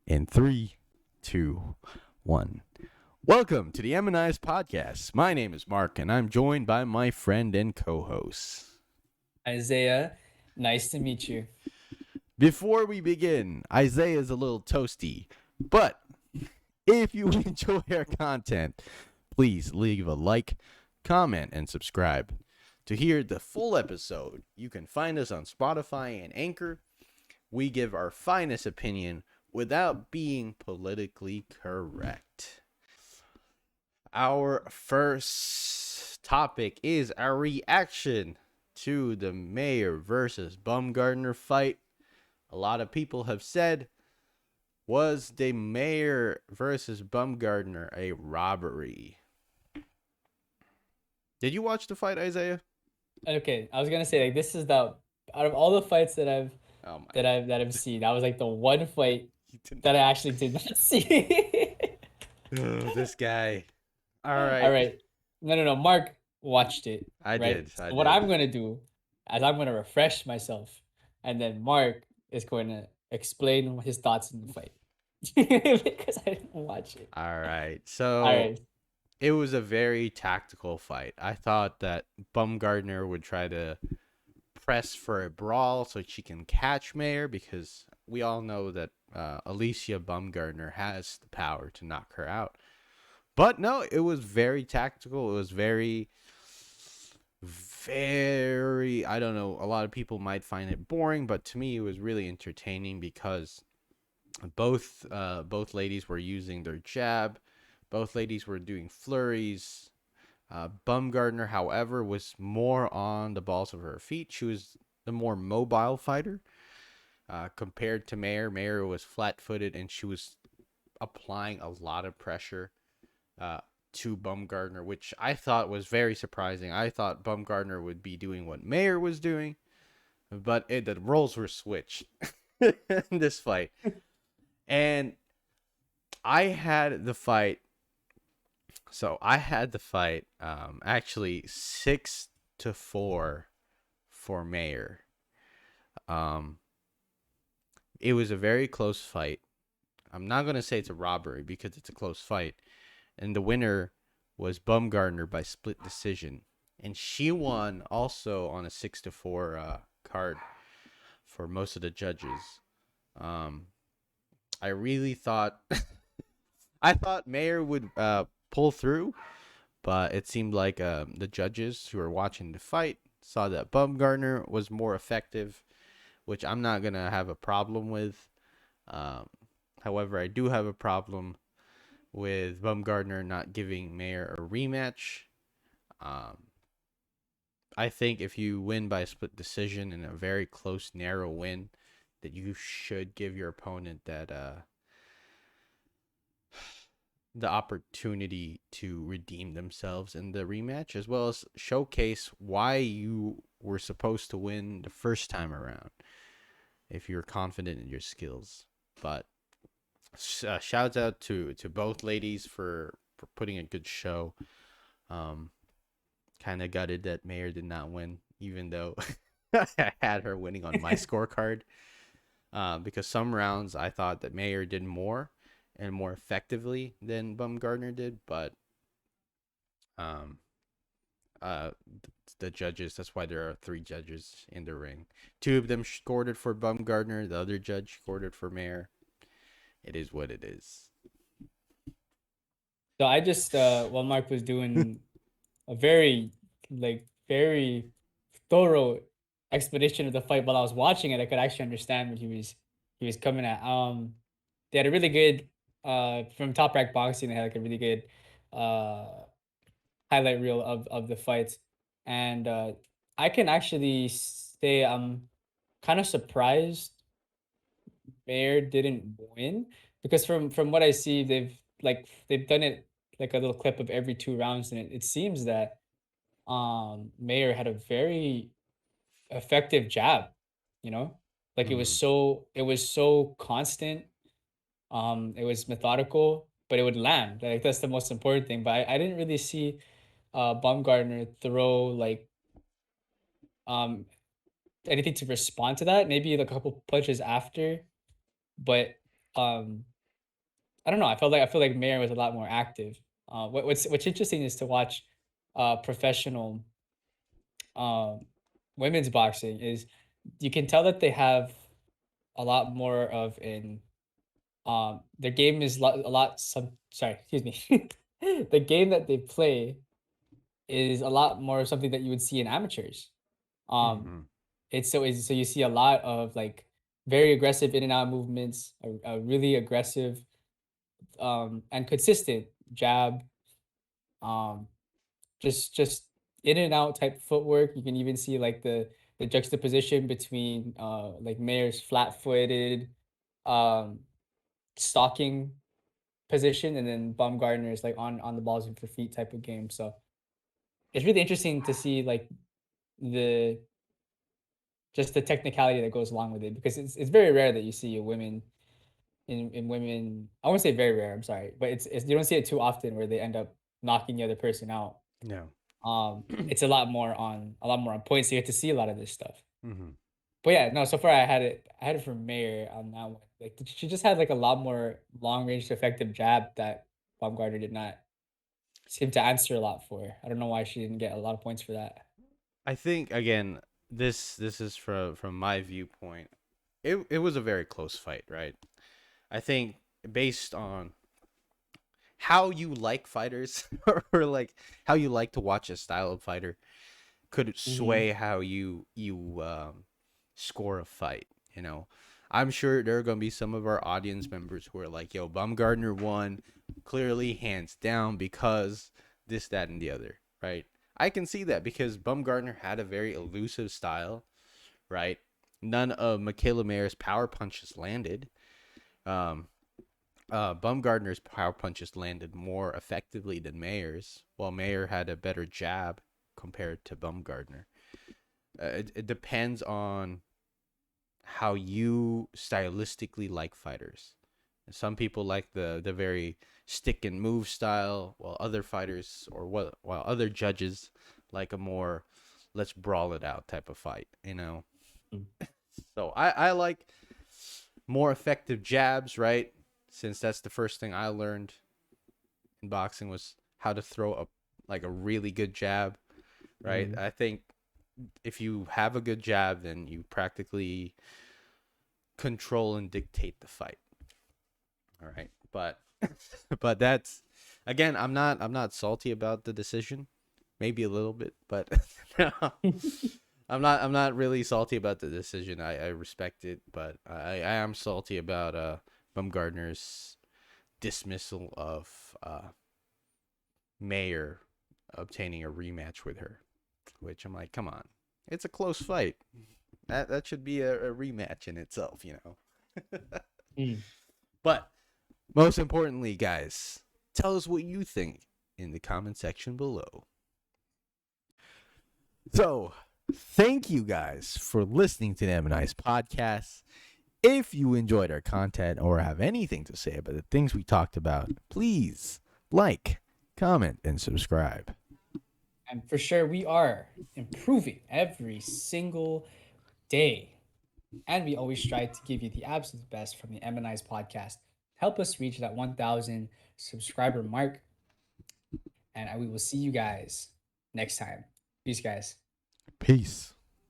In three, two, one. Welcome to the M&I's podcast. My name is Mark, and I'm joined by my friend and co-host. Isaiah, nice to meet you. Before we begin, Isaiah is a little toasty, but if you enjoy our content, please leave a like, comment, and subscribe. To hear the full episode, you can find us on Spotify and Anchor. We give our finest opinion without being politically correct. Our first topic is our reaction to the Mayer versus Baumgardner fight. A lot of people have said, was the Mayer versus Baumgardner a robbery? Did you watch the fight, Isaiah? Okay, I was gonna say, like, this is the out of all the fights that I've Oh my! that I've that I've seen, that was like the one fight You did that I not. actually did not see. Oh, this guy. All All right. right. No. Mark watched it, I right? did. I So what did. I'm gonna do is I'm gonna refresh myself, and then Mark is going to explain his thoughts in the fight because I didn't watch it. All right. All So right. it was a very tactical fight. I thought that Bumgardner would try to press for a brawl so she can catch Mayer because we all know that Alicia Bumgardner has the power to knock her out. But no, it was very tactical. It was very, I don't know, a lot of people might find it boring, but to me it was really entertaining because both ladies were using their jab. Both ladies were doing flurries. Bumgardner, however, was more on the balls of her feet. She was the more mobile fighter compared to Mayer. Mayer was flat-footed, and she was applying a lot of pressure uh, to Bumgardner, which I thought was very surprising. I thought Bumgardner would be doing what Mayer was doing, but the roles were switched in this fight. And I had the fight. So I had the fight actually 6-4 for Mayer. Um, it was a very close fight. I'm not gonna say it's a robbery because it's a close fight, and the winner was Bumgardner by split decision, and she won also on a 6-4 card for most of the judges. Um, I really thought I thought Mayer would pull through, but it seemed like the judges who were watching the fight saw that Bumgardner was more effective, which I'm not gonna have a problem with. Um, However, I do have a problem with Bumgardner not giving Mayer a rematch. Um, I think if you win by a split decision in a very close, narrow win, that you should give your opponent the opportunity to redeem themselves in the rematch, as well as showcase why you were supposed to win the first time around if you're confident in your skills. But shouts out to both ladies for putting a good show. Um, Kind of gutted that Mayer did not win, even though I had her winning on my scorecard. Because some rounds I thought that Mayer did more and more effectively than Bumgardner did, but um, uh, the judges. That's why there are three judges in the ring. Two of them scored it for Bumgardner. The other judge scored it for Mayer. It is what it is. So I just while Mark was doing a very thorough explanation of the fight while I was watching it, I could actually understand what he was coming at. They had a really good from Top Rank Boxing. They had like a really good uh highlight reel of the fights, and I can actually say I'm kind of surprised Bear didn't win because from what I see, they've done it like a little clip of every 2 rounds, and it seems that Mayer had a very effective jab, you know? Like Mm, it was so constant, it was methodical, but it would land. Like that's the most important thing. But I didn't really see Baumgartner throw like um anything to respond to that. Maybe like a couple punches after, but um I don't know. I feel like Mayer was a lot more active. What's interesting is to watch professional um, women's boxing is you can tell that they have a lot more of an their game is a lot some sorry excuse me the game that they play is a lot more something that you would see in amateurs. Um, Hmm. so you see a lot of like very aggressive in and out movements, a really aggressive and consistent jab, um, just in and out type footwork. You can even see like the juxtaposition between like Mayer's flat footed um stalking position and then Baumgartner is like on the balls with your feet type of game. So it's really interesting to see like the just the technicality that goes along with it because it's very rare that you see a women in women. I won't say very rare. I'm sorry, but it's you don't see it too often where they end up knocking the other person out. No. It's a lot more on points. So you get to see a lot of this stuff. Hmm. But yeah, no. So far, I had it for Mayer on that one. Like she just had like a lot more long range effective jab that Baumgartner did not seem to answer a lot for. I don't know why she didn't get a lot of points for that. I think again, this is from my viewpoint. It was a very close fight, right? I think based on how you like fighters or like how you like to watch a style of fighter could Hmm. sway how you score a fight. You know, I'm sure there are gonna be some of our audience members who are like, "Yo, Bumgardner won clearly, hands down, because this, that, and the other." Right? I can see that because Bumgardner had a very elusive style. Right? None of Michaela Mayer's power punches landed. Um, Bumgardner's power punches landed more effectively than Mayer's, while Mayer had a better jab compared to Bumgardner. It depends on how you stylistically like fighters. Some people like the very stick and move style, while other fighters or while other judges like a more let's brawl it out type of fight. You know, so I like more effective jabs, right? Since that's the first thing I learned in boxing was how to throw a like a really good jab, right? Hmm. I think if you have a good jab, then you practically control and dictate the fight. All right, but but that's again, I'm not salty about the decision. Maybe a little bit, but no, I'm not really salty about the decision. I respect it, but I am salty about Bumgardner's dismissal of Mayer obtaining a rematch with her, which I'm like, come on, it's a close fight. That should be a rematch in itself, you know. Mm. But most importantly, guys, tell us what you think in the comment section below. So, thank you guys for listening to the M and I's podcast. If you enjoyed our content or have anything to say about the things we talked about, please like, comment, and subscribe. And for sure, we are improving every single day. And we always strive to give you the absolute best from the M&I's podcast. Help us reach that 1,000 subscriber mark. And we will see you guys next time. Peace, guys. Peace.